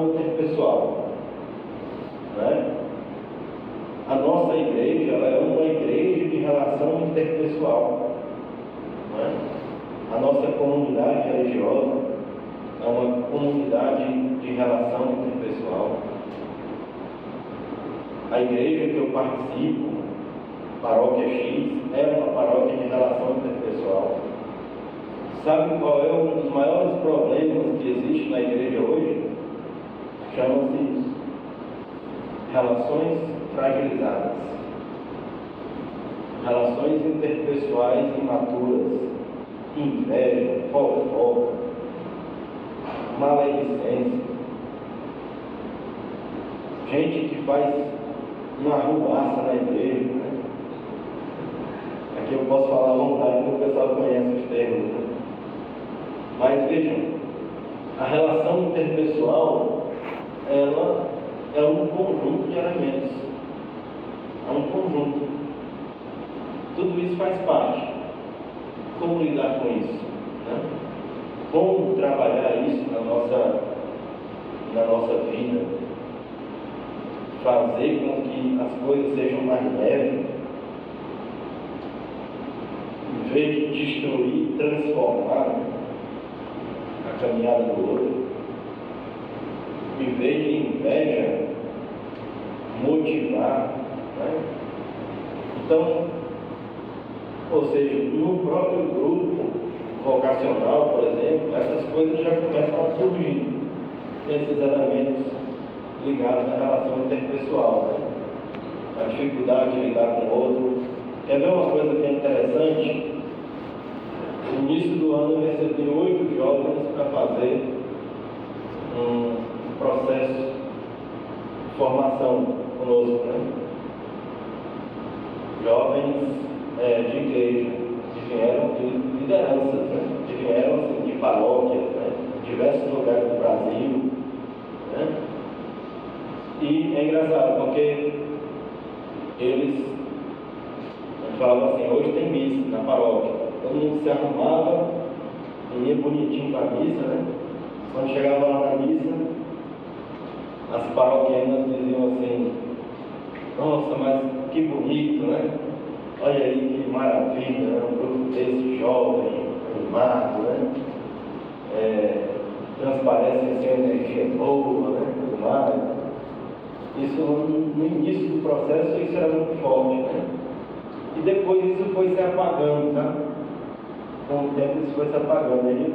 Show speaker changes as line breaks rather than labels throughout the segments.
relação interpessoal, né? A nossa igreja, ela é uma igreja de relação interpessoal, né? A nossa comunidade religiosa é uma comunidade de relação interpessoal. A igreja que eu participo, Paróquia X, é uma paróquia de relação interpessoal. Sabe qual é um dos maiores problemas que existe na igreja hoje? Chama-se isso: relações fragilizadas, relações interpessoais imaturas, inveja, fofoca, maledicência, gente que faz uma arruaça na igreja, né? Aqui eu posso falar à vontade, porque o pessoal conhece os termos, né? Mas vejam, a relação interpessoal, ela é um conjunto de elementos, é um conjunto. Tudo isso faz parte. Como lidar com isso, né? Como trabalhar isso na nossa vida, fazer com que as coisas sejam mais leves, em vez de destruir, transformar a caminhada do outro, em vez de inveja, motivar, né? Então, ou seja, no próprio grupo vocacional, por exemplo, essas coisas já começam a surgir, esses elementos ligados à relação interpessoal, né? A dificuldade de lidar com o outro. Quer ver uma coisa que é interessante? No início do ano eu recebi 8 jovens para fazer um processo de formação conosco, né? Jovens de igreja, que vieram de lideranças, né? Que vieram assim, de paróquias, né? Diversos lugares do Brasil, né? E é engraçado porque eles falavam assim: hoje tem missa na paróquia. Todo mundo se arrumava e ia bonitinho para a missa, né? Quando chegava lá na missa, as paroquianas diziam assim: nossa, mas que bonito, né? Olha aí que maravilha, né? Um grupo desse jovem, animado, né? Transparece assim, uma energia boa, né? Tudo mais. Isso no início do processo isso era muito forte, né? E depois isso foi se apagando, tá? Com o tempo isso foi se apagando. Aí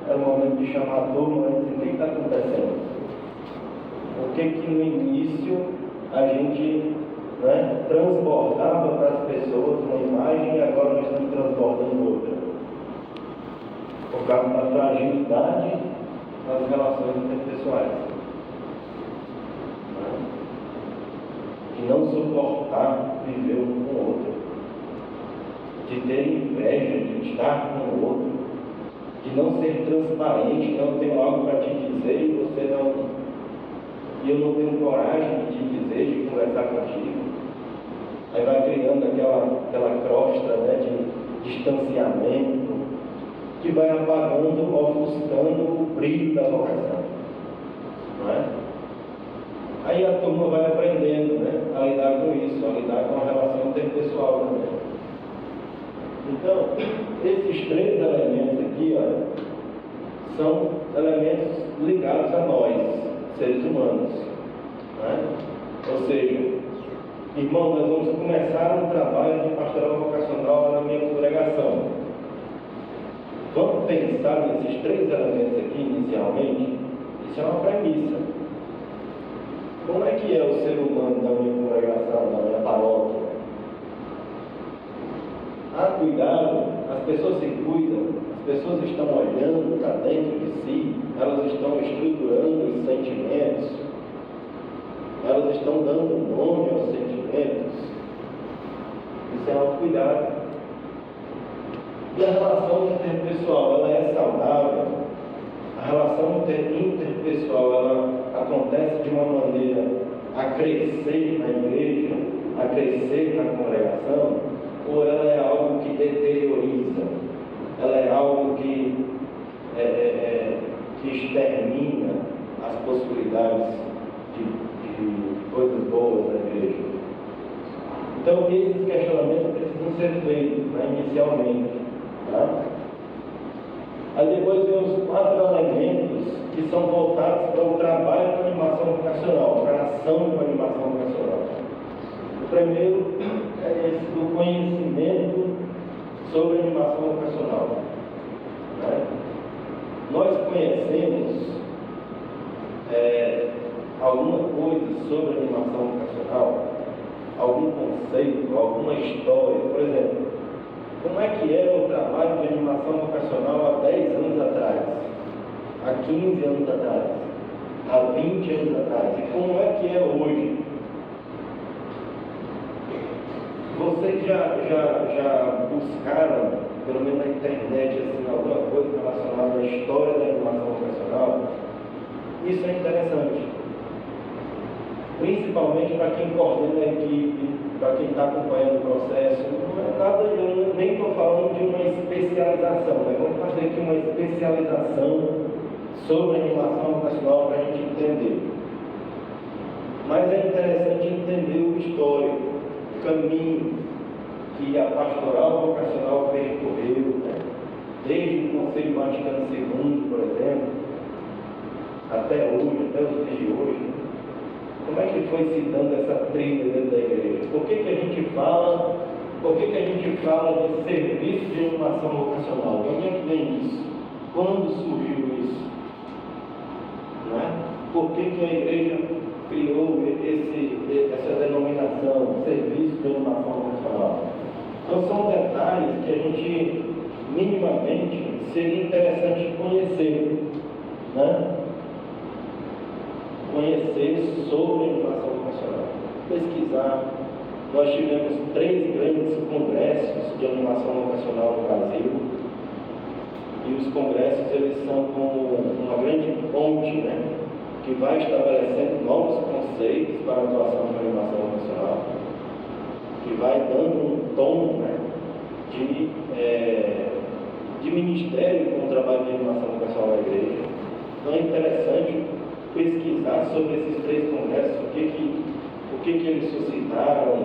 era o momento de chamar a turma e dizer: o que está acontecendo? Por que no início a gente, né, transbordava para as pessoas uma imagem e agora nós estamos transbordando outra? Por causa da fragilidade das relações interpessoais. De não suportar viver um com o outro, de ter inveja de estar com o outro, de não ser transparente: não tenho algo para te dizer e você não, e eu não tenho coragem de te dizer, de conversar contigo. Aí vai criando aquela crosta, né, de distanciamento, que vai apagando, ofuscando o brilho da vocação, não é? Aí a turma vai aprendendo, né, a lidar com isso, a lidar com a relação interpessoal também. Então, esses 3 elementos aqui, olha, são elementos ligados a nós, seres humanos, né? Ou seja, irmão, nós vamos começar um trabalho de pastoral vocacional na minha congregação. Vamos pensar nesses 3 elementos aqui inicialmente. Isso é uma premissa. Como é que é o ser humano da minha congregação, da minha paróquia? Cuidado, as pessoas se cuidam, as pessoas estão olhando para dentro de si, elas estão estruturando os sentimentos, elas estão dando nome aos sentimentos. Isso é um cuidado. E a relação interpessoal, ela é saudável. A relação interpessoal, ela acontece de uma maneira a crescer na igreja, a crescer na congregação, ou ela é algo que deterioriza, ela é algo que extermina as possibilidades de coisas boas da igreja. Então, esses questionamentos precisam ser feitos, né, inicialmente. Tá? Aí depois vem os 4 elementos que são voltados para o trabalho com animação vocacional, para a ação com animação vocacional. O primeiro é esse do conhecimento sobre animação vocacional. Né? Nós conhecemos alguma coisa sobre animação vocacional, algum conceito, alguma história. Por exemplo, como é que era o trabalho de animação vocacional há 10 anos atrás, há 15 anos atrás, há 20 anos atrás, e como é que é hoje? Vocês já buscaram, pelo menos na internet, assim, alguma coisa relacionada à história da animação vocacional? Isso é interessante, principalmente para quem coordena a equipe, para quem está acompanhando o processo. Não é nada, eu nem estou falando de uma especialização, né? Vamos fazer aqui uma especialização sobre animação vocacional para a gente entender. Mas é interessante entender o histórico, o caminho que a pastoral vocacional percorreu, né? Desde o Conselho Vaticano II, por exemplo, até hoje, até os dias de hoje. Como é que foi se dando essa trilha dentro da igreja? Por que a gente fala de serviço de animação vocacional? De onde é que vem isso? Quando surgiu isso? Não é? Por que a igreja criou essa denominação, serviço de animação vocacional? Então são detalhes que a gente, minimamente, seria interessante conhecer, né? Conhecer sobre a animação vocacional, pesquisar. Nós tivemos 3 grandes congressos de animação vocacional no Brasil, e os congressos eles são como uma grande ponte, né, que vai estabelecendo novos conceitos para a atuação de animação vocacional, que vai dando um tom, né, de ministério com o trabalho de animação vocacional na igreja. Então é interessante pesquisar sobre esses 3 congressos, o que eles suscitaram,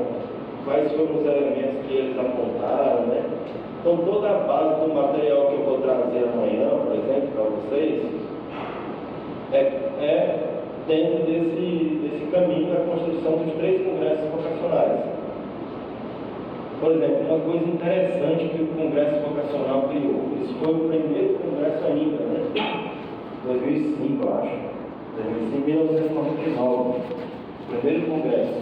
quais foram os elementos que eles apontaram, né? Então toda a base do material que eu vou trazer amanhã, por exemplo, para vocês, é dentro desse caminho da construção dos 3 congressos vocacionais. Por exemplo, uma coisa interessante que o Congresso Vocacional criou, isso foi o primeiro congresso ainda, né? 2005, eu acho. Em 1999, primeiro congresso.